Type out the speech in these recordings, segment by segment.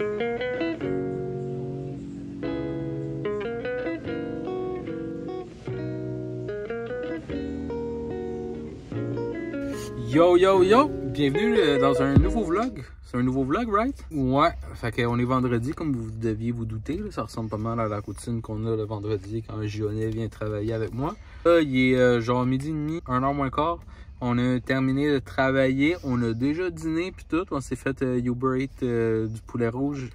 Yo yo yo! Bienvenue dans un nouveau vlog. C'est un nouveau vlog, right? Ouais, fait qu'on est vendredi, comme vous deviez vous douter. Là. Ça ressemble pas mal à la routine qu'on a le vendredi quand Gionnet vient travailler avec moi. Là, il est genre midi et demi, 1h moins quart. On a terminé de travailler, on a déjà dîné puis tout. On s'est fait Uber Eats du poulet rouge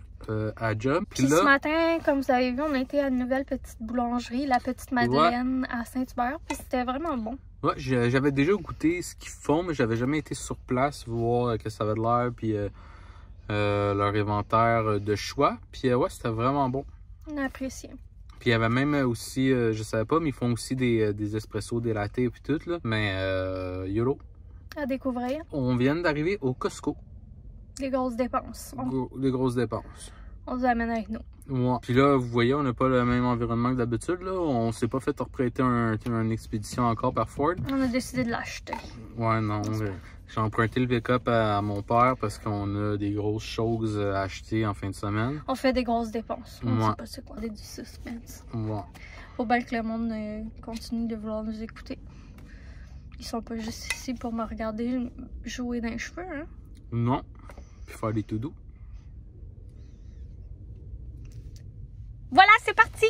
à job. Puis là, ce matin, comme vous avez vu, on a été à une nouvelle petite boulangerie, la Petite Madeleine à Saint-Hubert. Puis c'était vraiment bon. Ouais, j'avais déjà goûté ce qu'ils font, mais j'avais jamais été sur place voir que ça avait de l'air, puis leur inventaire de choix. Puis ouais, c'était vraiment bon. On a apprécié. Puis il y avait même aussi, je savais pas, mais ils font aussi des espressos, des lattés et tout, là. Mais YOLO. À découvrir. On vient d'arriver au Costco. Des grosses dépenses. Des grosses dépenses. On vous amène avec nous. Ouais. Puis là, vous voyez, on n'a pas le même environnement que d'habitude. On s'est pas fait reprêter une expédition encore par Ford. On a décidé de l'acheter. Ouais, non. J'ai emprunté le pick-up à mon père parce qu'on a des grosses choses à acheter en fin de semaine. On fait des grosses dépenses. On ouais. sait pas c'est quoi. C'est du suspense. Ouais. Faut bien que le monde continue de vouloir nous écouter. Ils sont pas juste ici pour me regarder jouer dans les cheveux, hein? Non. Puis faire des tout doux. Voilà, c'est parti!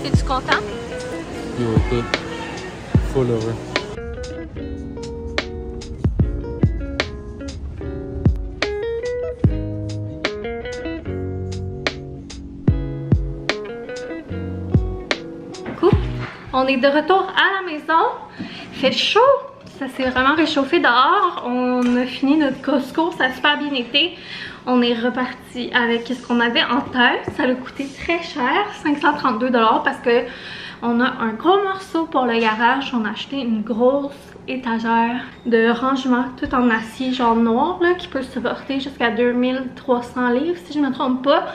Es-tu content? Yo, écoute, full heureux. Coucou! On est de retour à la maison. Il fait chaud! Ça s'est vraiment réchauffé dehors. On a fini notre Costco, ça a super bien été. On est reparti avec ce qu'on avait en tête. Ça a coûté très cher, 532 $ parce que on a un gros morceau pour le garage. On a acheté une grosse étagère de rangement tout en acier genre noir là, qui peut supporter jusqu'à 2300 livres si je ne me trompe pas.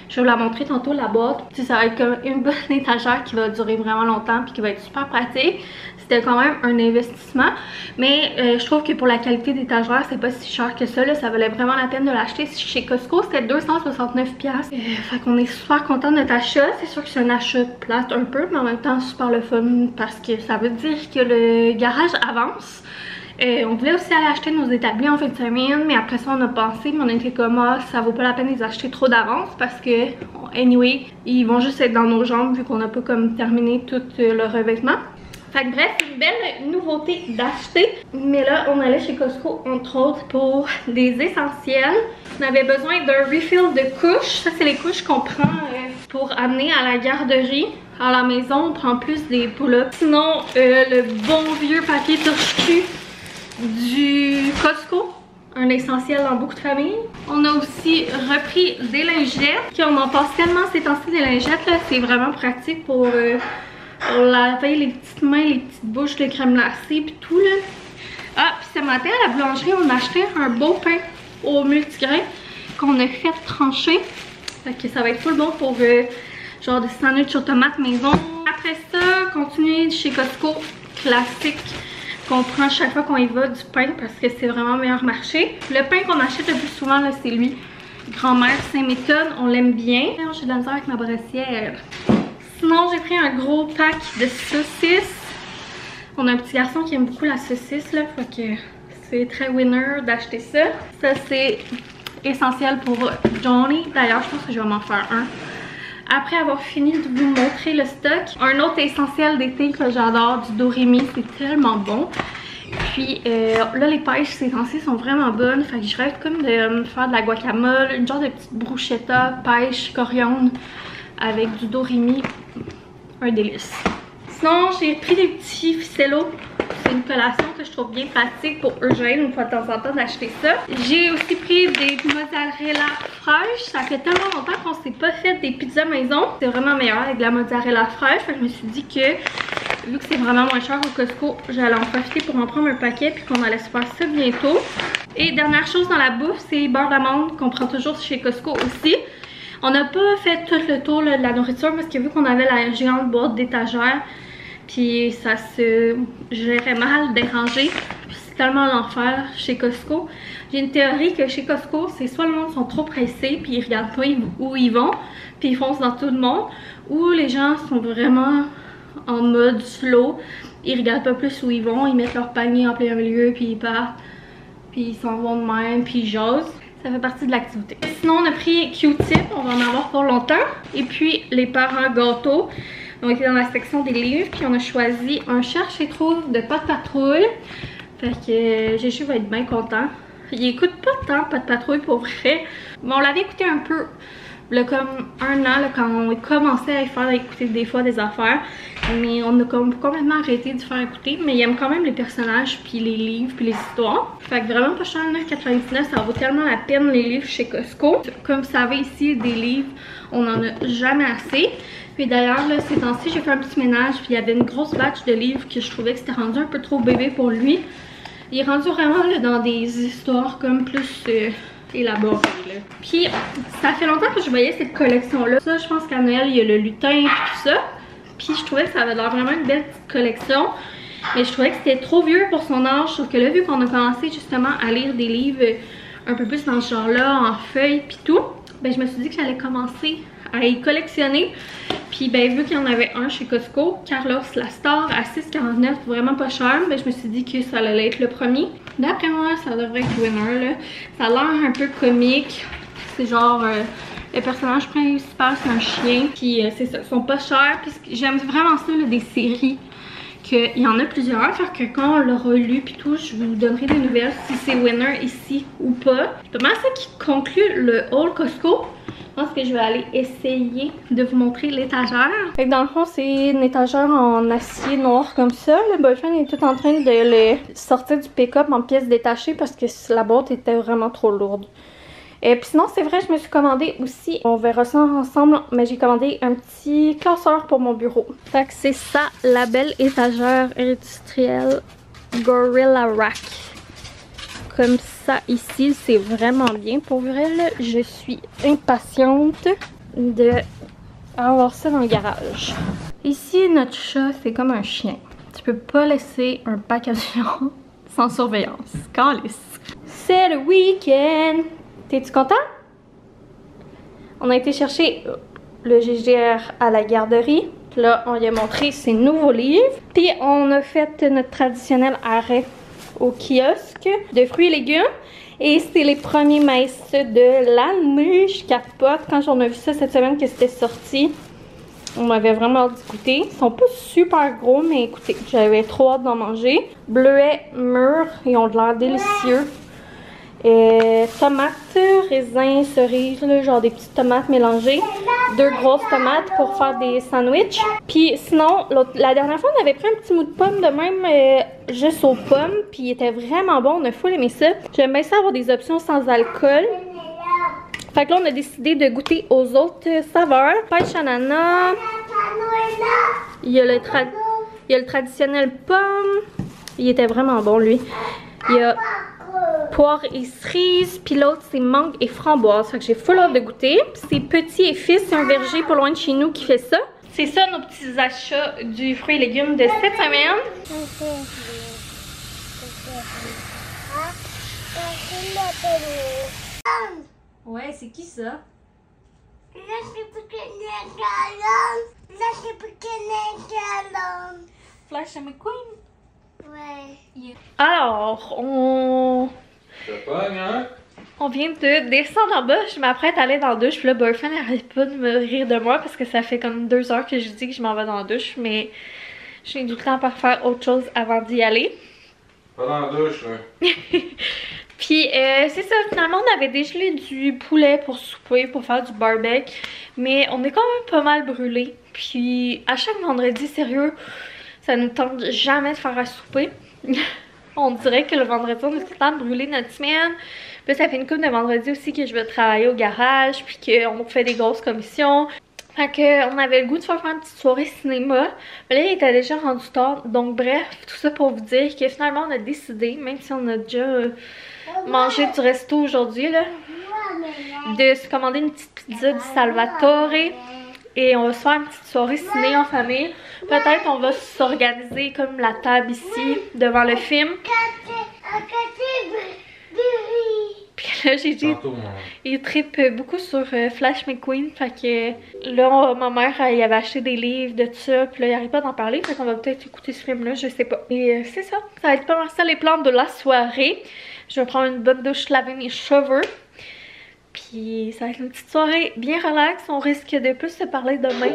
Je vais vous la montrer tantôt, la boîte. Ça va être comme une bonne étagère qui va durer vraiment longtemps puis qui va être super pratique. C'était quand même un investissement, mais je trouve que pour la qualité d'étagère, c'est pas si cher que ça. Là, ça valait vraiment la peine de l'acheter chez Costco. C'était 269$. Fait qu'on est super content de notre achat. C'est sûr que c'est un achat plate un peu, mais en même temps super le fun parce que ça veut dire que le garage avance. On voulait aussi aller acheter nos établis en fin de semaine, mais après ça on a pensé, mais on était comme ah, ça vaut pas la peine de les acheter trop d'avance parce que anyway, ils vont juste être dans nos jambes vu qu'on n'a pas comme terminé tout le revêtement. Fait que bref, c'est une belle nouveauté d'acheter. Mais là, on allait chez Costco, entre autres, pour des essentiels. On avait besoin d'un refill de couches. Ça, c'est les couches qu'on prend pour amener à la garderie. À la maison, on prend plus des pull-ups. Sinon, le bon vieux papier torche-cul du Costco. Un essentiel dans beaucoup de familles. On a aussi repris des lingettes. On en passe tellement ces temps-ci des lingettes. C'est vraiment pratique pour laver les petites mains, les petites bouches de crème glacée puis tout là. Ah, puis ce matin à la boulangerie, on a acheté un beau pain au multigrain qu'on a fait trancher. Fait que ça va être full bon pour genre des sandwichs aux tomates maison. Après ça, continuer chez Costco, classique qu'on prend chaque fois qu'on y va, du pain parce que c'est vraiment meilleur marché. Le pain qu'on achète le plus souvent là, c'est lui. Grand-mère Saint-Méthode, on l'aime bien. J'ai de la misère avec ma brassière. Sinon, j'ai pris un gros pack de saucisses. On a un petit garçon qui aime beaucoup la saucisse, là, fait que c'est très winner d'acheter ça. Ça, c'est essentiel pour Johnny. D'ailleurs, je pense que je vais m'en faire un. Après avoir fini de vous montrer le stock, un autre essentiel d'été que j'adore, du Doremi, c'est tellement bon. Puis là, les pêches ces temps-ci sont vraiment bonnes, fait que je rêve comme de me faire de la guacamole, une genre de petite bruschetta, pêche, coriandre, avec du Doremi, un délice. Sinon, j'ai pris des petits ficellos. C'est une collation que je trouve bien pratique pour Eugène, une fois de temps en temps d'acheter ça. J'ai aussi pris des mozzarella fraîches. Ça fait tellement longtemps qu'on s'est pas fait des pizzas maison. C'est vraiment meilleur avec de la mozzarella fraîche. Fait que je me suis dit que, vu que c'est vraiment moins cher au Costco, j'allais en profiter pour en prendre un paquet puis qu'on allait se faire ça bientôt. Et dernière chose dans la bouffe, c'est beurre d'amande qu'on prend toujours chez Costco aussi. On n'a pas fait tout le tour là, de la nourriture parce que vu qu'on avait la géante boîte d'étagère, puis ça se gérait mal, dérangé. c'est tellement l'enfer chez Costco. J'ai une théorie que chez Costco, c'est soit le monde sont trop pressés puis ils regardent pas où ils vont puis ils foncent dans tout le monde, ou les gens sont vraiment en mode slow, ils regardent pas plus où ils vont, ils mettent leur panier en plein milieu puis ils partent, puis ils s'en vont de même puis ils jasent. Ça fait partie de l'activité. Sinon on a pris Q-tip, on va en avoir pour longtemps. Et puis les parents gâteaux. On était dans la section des livres, puis on a choisi un cherche et trouve de Pas de patrouille. Fait que Jésus va être bien content. Il écoute pas tant Pas de patrouille pour vrai. Mais on l'avait écouté un peu, là, comme un an, là, quand on commençait à y faire écouter des fois des affaires. Mais on a comme complètement arrêté de faire écouter. Mais il aime quand même les personnages, puis les livres, puis les histoires. Fait que vraiment pas cher, 9,99, ça vaut tellement la peine les livres chez Costco. Comme vous savez ici, des livres, on en a jamais assez. Puis d'ailleurs, là, ces temps-ci, j'ai fait un petit ménage, puis il y avait une grosse batch de livres que je trouvais que c'était rendu un peu trop bébé pour lui. Il est rendu vraiment là, dans des histoires comme plus élaborées. Là. Puis ça fait longtemps que je voyais cette collection-là. Ça, je pense qu'à Noël, il y a le lutin et tout ça. Puis je trouvais que ça avait l'air vraiment une belle petite collection. Mais je trouvais que c'était trop vieux pour son âge. Sauf que là, vu qu'on a commencé justement à lire des livres un peu plus dans ce genre-là, en feuilles puis tout, ben je me suis dit que j'allais commencer à y collectionner. Puis ben vu qu'il y en avait un chez Costco, Carlos la Star à 6,49, vraiment pas cher, ben je me suis dit que ça allait être le premier. D'après moi, ça devrait être winner là. Ça a l'air un peu comique. C'est genre le personnage principal, c'est un chien. Puis c'est ça, ils sont pas chers. Puis j'aime vraiment ça là, des séries. Qu'il y en a plusieurs, fait que quand on l'aura lu puis tout, je vous donnerai des nouvelles si c'est winner ici ou pas. C'est pas mal ça qui conclut le haul Costco. Je pense que je vais aller essayer de vous montrer l'étagère. Fait que dans le fond, c'est une étagère en acier noir comme ça. Le boyfriend est tout en train de le sortir du pick-up en pièces détachées parce que la boîte était vraiment trop lourde. Et puis sinon, c'est vrai, je me suis commandé aussi, on verra ça ensemble, mais j'ai commandé un petit classeur pour mon bureau. Fait que c'est ça, la belle étagère industrielle Gorilla Rack. Comme ça ici, c'est vraiment bien. Pour vrai, là, je suis impatiente de avoir ça dans le garage. Ici, notre chat, c'est comme un chien. Tu peux pas laisser un pack à viande sans surveillance. Calice. C'est le week-end. T'es-tu content? On a été chercher le GGR à la garderie. Puis là, on lui a montré ses nouveaux livres. Puis on a fait notre traditionnel arrêt au kiosque de fruits et légumes. Et c'était les premiers maïs de l'année. Je capote quand j'en ai vu ça cette semaine que c'était sorti. On m'avait vraiment hâte d'y goûter. Ils sont pas super gros, mais écoutez, j'avais trop hâte d'en manger. Bleuets mûrs, ils ont de l'air délicieux. Tomates, raisins, cerises, là, genre des petites tomates mélangées. 2 grosses tomates pour faire des sandwichs. Puis sinon, la dernière fois, on avait pris un petit mou de pomme de même juste aux pommes. Puis il était vraiment bon, on a full aimé ça. J'aime bien ça avoir des options sans alcool. Fait que là, on a décidé de goûter aux autres saveurs. Pêche ananas. Il y a le traditionnel pomme. Il était vraiment bon, lui. Il y a poire et cerise, puis l'autre c'est mangue et framboise. Fait que j'ai full hâte de goûter. C'est Petit et Fils, c'est un verger pas loin de chez nous qui fait ça. C'est ça nos petits achats du fruits et légumes de cette semaine. Ouais, c'est qui ça? Flash McQueen? Ouais. Yeah. Alors, on vient de descendre en bas. Je m'apprête à aller dans la douche. Puis là, boyfriend n'arrête pas de me rire de moi parce que ça fait comme 2 heures que je dis que je m'en vais dans la douche. Mais j'ai du temps pour faire autre chose avant d'y aller. Pas dans la douche, là. Puis c'est ça, finalement on avait dégelé du poulet pour souper, pour faire du barbecue. Mais on est quand même pas mal brûlé. Puis à chaque vendredi, sérieux, ça nous tente jamais de faire à souper. On dirait que le vendredi, on est tout le temps de brûler notre semaine. Puis ça fait une couple de vendredi aussi que je vais travailler au garage. Puis qu'on fait des grosses commissions. Fait qu'on avait le goût de faire une petite soirée cinéma. Mais là, il était déjà rendu tard. Donc bref, tout ça pour vous dire que finalement, on a décidé, même si on a déjà mangé du resto aujourd'hui, là, de se commander une petite pizza du Salvatore Et on va se faire une petite soirée ciné en famille. Peut-être on va s'organiser comme la table ici, devant le film. Puis là, j'ai dit, il trippe beaucoup sur Flash McQueen. Fait que là, ma mère, elle avait acheté des livres de tout ça. Puis là, il n'arrive pas d'en parler. Fait qu'on va peut-être écouter ce film-là, je sais pas. Et c'est ça. Ça va être pas mal ça les plans de la soirée. Je vais prendre une bonne douche, laver mes cheveux. Puis ça va être une petite soirée bien relax. On risque de plus se parler demain.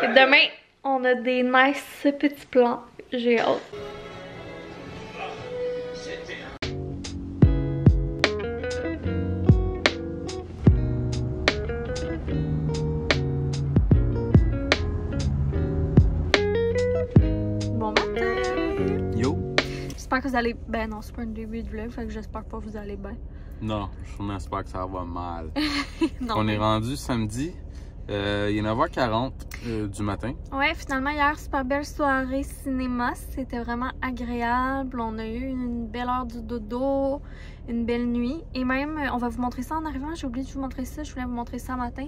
Et demain, on a des nice petits plans. J'ai hâte. Bon matin! Yo! J'espère que vous allez... Ben non, c'est pas un début de vlog, fait que j'espère pas que vous allez bien. Non, je espère que ça va mal. Non. On est rendu samedi, il est 9h40 du matin. Ouais, finalement hier, super belle soirée cinéma, c'était vraiment agréable. On a eu une belle heure du dodo, une belle nuit. Et même, on va vous montrer ça en arrivant, j'ai oublié de vous montrer ça, je voulais vous montrer ça matin.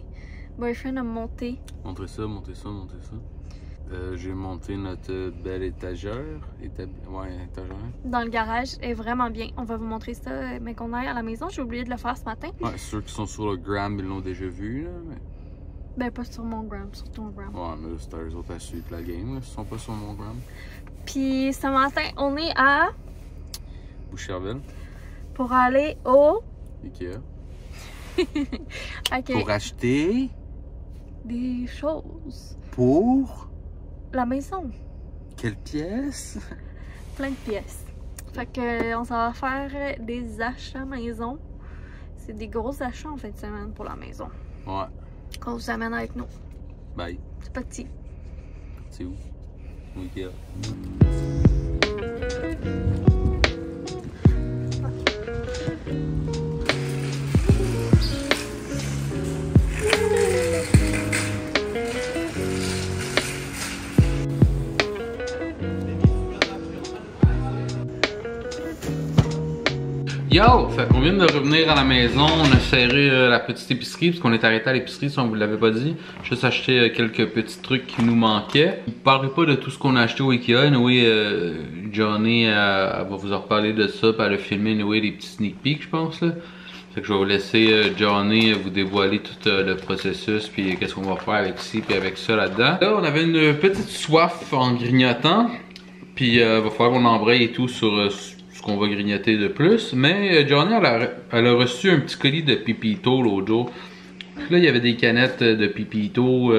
Boyfriend a monté. Montrez ça, montez ça, montez ça. J'ai monté notre belle étagère. Ouais, étagère. Dans le garage, est vraiment bien. On va vous montrer ça, mais qu'on aille à la maison. J'ai oublié de le faire ce matin. Ouais, ceux qui sont sur le gram, ils l'ont déjà vu, là. Mais... Ben, pas sur mon gram, sur ton gram. Ouais, mais c'est eux autres à suivre la game, là. Ils sont pas sur mon gram. Puis ce matin, on est à... Boucherville. Pour aller au... Ikea. Ok. Pour acheter... Des choses. Pour... La maison. Quelle pièce? Plein de pièces. Fait que on s'en va faire des achats maison. C'est des gros achats en fin de semaine pour la maison. Ouais. Qu'on vous amène avec nous. Bye. C'est petit. C'est où? Ikea. Yo! Fait qu'on vient de revenir à la maison, on a serré la petite épicerie parce qu'on est arrêté à l'épicerie si on vous l'avait pas dit. Juste acheté quelques petits trucs qui nous manquaient. Je parlerai pas de tout ce qu'on a acheté au Ikea. Anyway, Johnny elle va vous en reparler de ça, puis elle a filmé anyway, des petits sneak peeks je pense là. Fait que je vais vous laisser Johnny vous dévoiler tout le processus puis qu'est-ce qu'on va faire avec ci puis avec ça là-dedans. Là on avait une petite soif en grignotant. Puis va falloir qu'on embraye et tout sur ce qu'on va grignoter de plus. Mais Johnny elle a reçu un petit colis de Pipito l'autre jour. Puis là il y avait des canettes de Pipito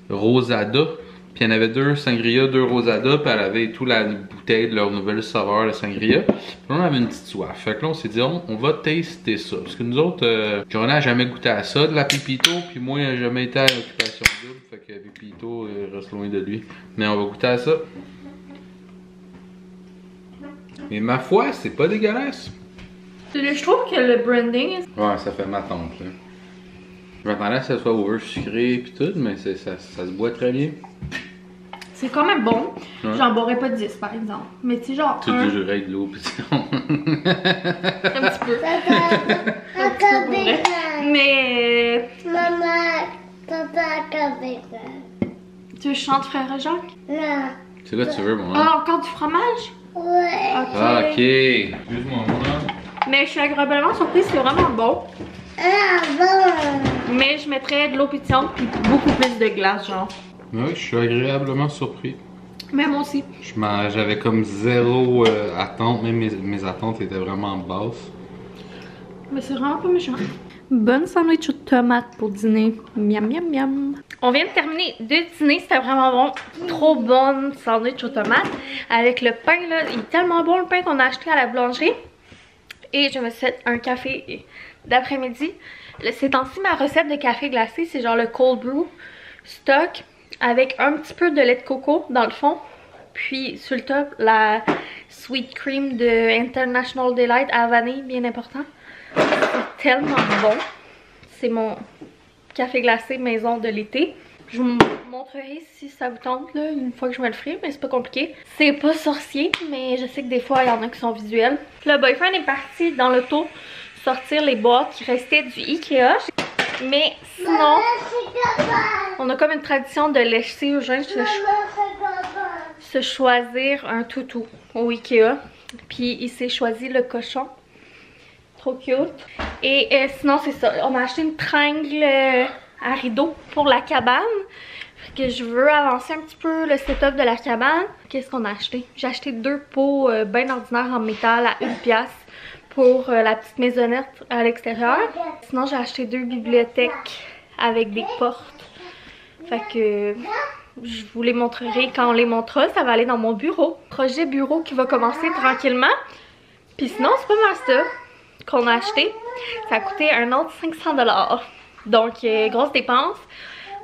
Rosada. Puis il y en avait 2 Sangria, 2 Rosada. Puis elle avait toute la bouteille de leur nouvelle saveur de Sangria. Puis là on avait une petite soif. Fait que là on s'est dit on va tester ça. Parce que nous autres, Johnny n'a jamais goûté à ça de la Pipito. Puis moi il n'a jamais été à l'occupation double. Fait que Pipito reste loin de lui. Mais on va goûter à ça. Mais ma foi, c'est pas dégueulasse. Je trouve que le branding... Ouais, ça fait ma tante, là. Je m'attendais à ce que ça soit over sucré pis tout, mais ça se boit très bien. C'est quand même bon. Ouais. J'en boirais pas 10 par exemple. Mais tu sais, genre. Tu dis, je règle de l'eau pis un petit peu. Mais. Maman, papa, Tu veux que je chante Frère Jacques? non. c'est quoi tu veux, mon Ah, encore du fromage? Ouais. Ok. Ah, ok. Excuse-moi, moi. Mais je suis agréablement surprise, c'est vraiment bon. Ah bon. Mais je mettrais de l'eau pétillante puis beaucoup plus de glace, genre. Oui, je suis agréablement surpris. Mais moi aussi. J'avais comme zéro attente, même mes attentes étaient vraiment basses. Mais c'est vraiment pas méchant. Bonne sandwich aux tomates pour dîner. Miam, miam, miam. On vient de terminer de dîner. C'était vraiment bon. Trop bonne sandwich aux tomates. Avec le pain, là. Il est tellement bon le pain qu'on a acheté à la boulangerie. Et je me suis fait un café d'après-midi. Ces temps-ci, ma recette de café glacé, c'est genre le cold brew stock avec un petit peu de lait de coco dans le fond. Puis sur le top, la sweet cream de International Delight à vanille, bien important. C'est tellement bon. C'est mon café glacé maison de l'été. Je vous montrerai si ça vous tente là, une fois que je me le ferai, mais c'est pas compliqué. C'est pas sorcier, mais je sais que des fois il y en a qui sont visuels. Le boyfriend est parti dans l'auto sortir les boîtes qui restaient du Ikea. Mais sinon, on a comme une tradition de laisser Eugène se choisir un toutou au Ikea. Puis il s'est choisi le cochon. Trop cute. Et sinon, c'est ça. On a acheté une tringle à rideau pour la cabane. Que je veux avancer un petit peu le setup de la cabane. Qu'est-ce qu'on a acheté? J'ai acheté 2 pots bien ordinaires en métal à 1$ pour la petite maisonnette à l'extérieur. Sinon, j'ai acheté 2 bibliothèques avec des portes. Fait que je vous les montrerai quand on les montrera. Ça va aller dans mon bureau. Projet bureau qui va commencer tranquillement. Puis sinon, c'est pas mal ça qu'on a acheté. Ça a coûté un autre 500$. Donc, grosse dépense.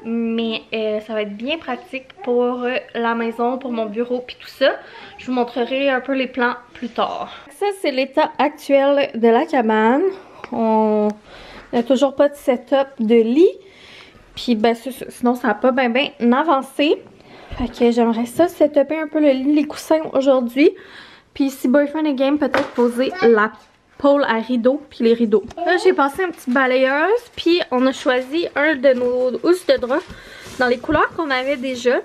Mais ça va être bien pratique pour la maison, pour mon bureau puis tout ça. Je vous montrerai un peu les plans plus tard. Ça, c'est l'état actuel de la cabane. On n'a toujours pas de setup de lit. Puis ben sinon ça n'a pas bien avancé. Fait que j'aimerais ça setuper un peu le lit, les coussins aujourd'hui. Puis si Boyfriend est game, peut-être poser la pôle à rideaux puis les rideaux. Là j'ai passé une petite balayeuse. Puis on a choisi un de nos housses de drap dans les couleurs qu'on avait déjà.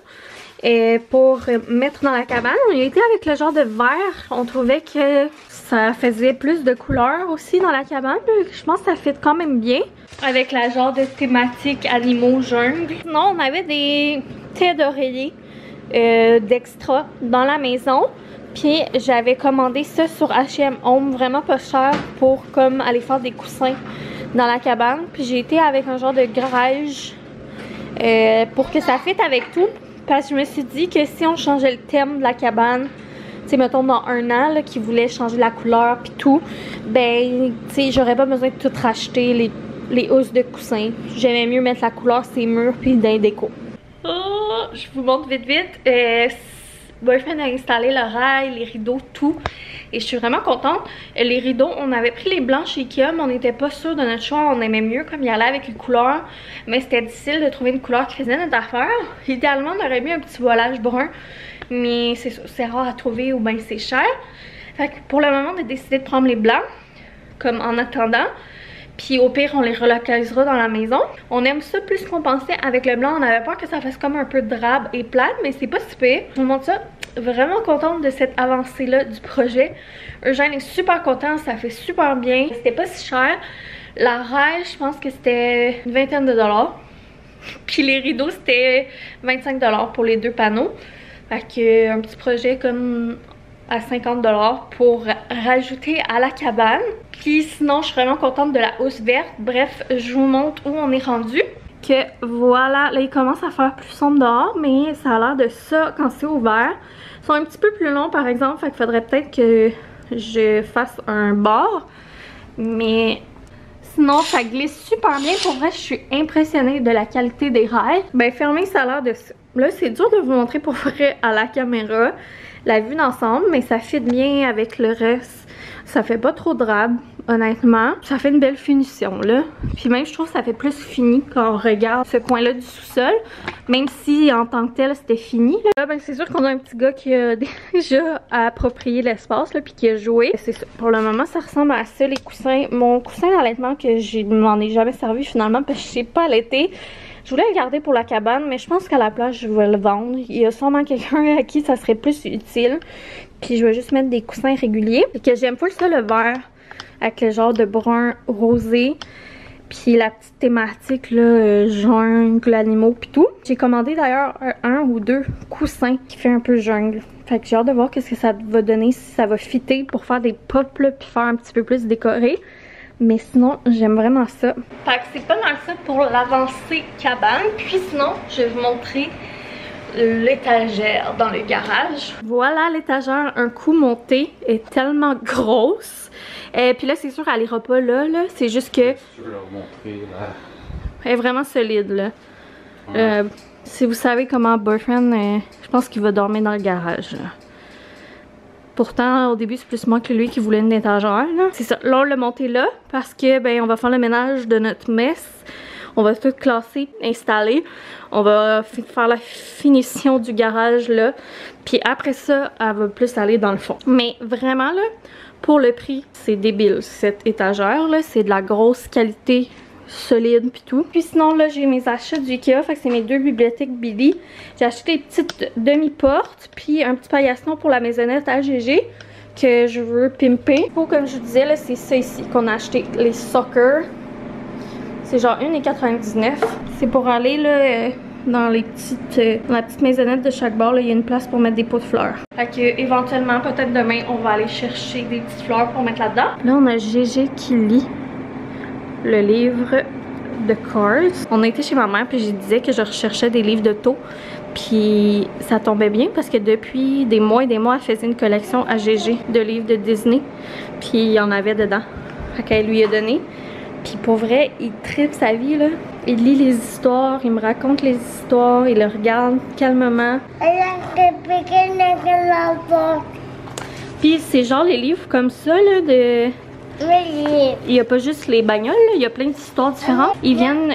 Pour mettre dans la cabane. On a été avec le genre de vert. On trouvait que ça faisait plus de couleurs aussi dans la cabane. Je pense que ça fit quand même bien. Avec la genre de thématique animaux jungle. Non, on avait des têtes d'oreiller d'extra dans la maison. Puis j'avais commandé ça sur H&M Home, vraiment pas cher, pour comme aller faire des coussins dans la cabane. Puis j'ai été avec un genre de grège pour que ça fitte avec tout. Parce que je me suis dit que si on changeait le thème de la cabane, tu sais, mettons dans 1 an, là, qui voulait changer la couleur puis tout, ben, tu sais, j'aurais pas besoin de tout racheter, les housses de coussins. J'aimais mieux mettre la couleur sur les murs puis dans les décos. Oh, je vous montre vite. Boyfriend a installé le rail, les rideaux, tout. Et je suis vraiment contente. Les rideaux, on avait pris les blancs chez Ikea, mais on n'était pas sûr de notre choix. On aimait mieux comme y aller avec une couleur. Mais c'était difficile de trouver une couleur qui faisait notre affaire. Idéalement, on aurait mis un petit voilage brun. Mais c'est rare à trouver ou bien c'est cher. Fait que pour le moment, on a décidé de prendre les blancs. Comme en attendant. Puis au pire, on les relocalisera dans la maison. On aime ça plus qu'on pensait avec le blanc. On avait peur que ça fasse comme un peu drabe et plate, mais c'est pas si pire. Je vous montre ça. Vraiment contente de cette avancée-là du projet. Eugène est super content, ça fait super bien. C'était pas si cher. La rail, je pense que c'était une vingtaine de dollars. Puis les rideaux, c'était 25$ pour les 2 panneaux. Fait que un petit projet comme à 50$ pour rajouter à la cabane. Puis sinon, je suis vraiment contente de la housse verte. Bref, je vous montre où on est rendu. Que voilà, là il commence à faire plus sombre dehors, mais ça a l'air de ça quand c'est ouvert. Ils sont un petit peu plus longs par exemple, fait qu'il faudrait peut-être que je fasse un bord. Mais sinon ça glisse super bien. Pour vrai, je suis impressionnée de la qualité des rails. Ben fermé, ça a l'air de ça. Là c'est dur de vous montrer pour vrai à la caméra la vue d'ensemble, mais ça fit bien avec le reste. Ça fait pas trop drabe, honnêtement. Ça fait une belle finition, là. Puis même, je trouve que ça fait plus fini quand on regarde ce coin-là du sous-sol. Même si, en tant que tel, c'était fini. Là, ben, c'est sûr qu'on a un petit gars qui a déjà approprié l'espace, là, puis qui a joué. C'est ça. Pour le moment, ça ressemble à ça, les coussins. Mon coussin d'allaitement, que je m'en ai jamais servi, finalement, parce que je sais pas allaiter. Je voulais le garder pour la cabane, mais je pense qu'à la place, je vais le vendre. Il y a sûrement quelqu'un à qui ça serait plus utile. Puis je vais juste mettre des coussins réguliers. Et que j'aime full ça, le vert, avec le genre de brun rosé. Puis la petite thématique, là, jungle, animaux, puis tout. J'ai commandé d'ailleurs un ou 2 coussins qui fait un peu jungle. Fait que j'ai hâte de voir qu'est-ce que ça va donner, si ça va fitter pour faire des pops, là, puis faire un petit peu plus décoré. Mais sinon, j'aime vraiment ça. Fait que c'est pas mal ça pour l'avancée cabane. Puis sinon, je vais vous montrer l'étagère dans le garage. Voilà l'étagère un coup montée, est tellement grosse. Puis là, c'est sûr, elle ira pas là. C'est juste que... Je vais leur montrer là. Elle est vraiment solide là. Ouais. Si vous savez comment Boyfriend, je pense qu'il va dormir dans le garage là. Pourtant, au début, c'est plus moi que lui qui voulait une étagère. C'est ça. Là, on l'a monté là parce que, ben, on va faire le ménage de notre mess. On va tout classer, installer. On va faire la finition du garage là. Puis après ça, elle va plus aller dans le fond. Mais vraiment là, pour le prix, c'est débile cette étagère là. C'est de la grosse qualité solide puis tout. Puis sinon là j'ai mes achats du Ikea, fait que c'est mes 2 bibliothèques Billy. J'ai acheté des petites demi-portes puis un petit paillasson pour la maisonnette à GG que je veux pimper. Pour comme je vous disais là, c'est ça ici qu'on a acheté, les Soccer. C'est genre 1,99 $. C'est pour aller là dans les petites dans la petite maisonnette de chaque bar, il y a une place pour mettre des pots de fleurs. Fait que éventuellement, peut-être demain, on va aller chercher des petites fleurs pour mettre là-dedans. Là, on a GG qui lit le livre de Cards. On a été chez ma mère puis je disais que je recherchais des livres d'auto. Puis ça tombait bien parce que depuis des mois et des mois, elle faisait une collection à GG de livres de Disney. Puis il y en avait dedans. Fait qu'elle lui a donné. Puis pour vrai, il tripe sa vie là. Il lit les histoires, il me raconte les histoires, il le regarde calmement. Puis c'est genre les livres comme ça là de... Il n'y a pas juste les bagnoles, là, il y a plein d'histoires différentes. Ils viennent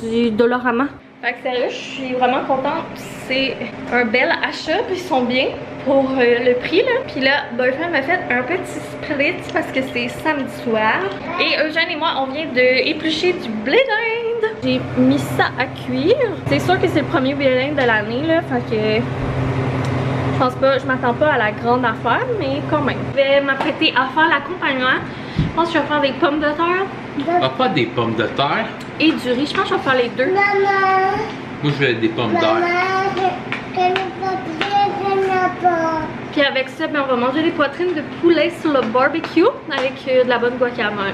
du Dollarama. Fait que sérieux, je suis vraiment contente. C'est un bel achat, puis ils sont bien pour le prix là. Puis là, Boyfriend m'a fait un petit split parce que c'est samedi soir. Et Eugène et moi, on vient de éplucher du blé d'Inde. J'ai mis ça à cuire. C'est sûr que c'est le premier blé d'Inde de l'année là, fait que... Je pense pas, je m'attends pas à la grande affaire, mais quand même. Je vais m'apprêter à faire l'accompagnement. Je pense que je vais faire des pommes de terre. Ah, pas des pommes de terre. Et du riz, je pense que je vais faire les deux. Maman, Moi, je veux des pommes d'air. Puis avec ça, ben, on va manger des poitrines de poulet sur le barbecue avec de la bonne guacamole.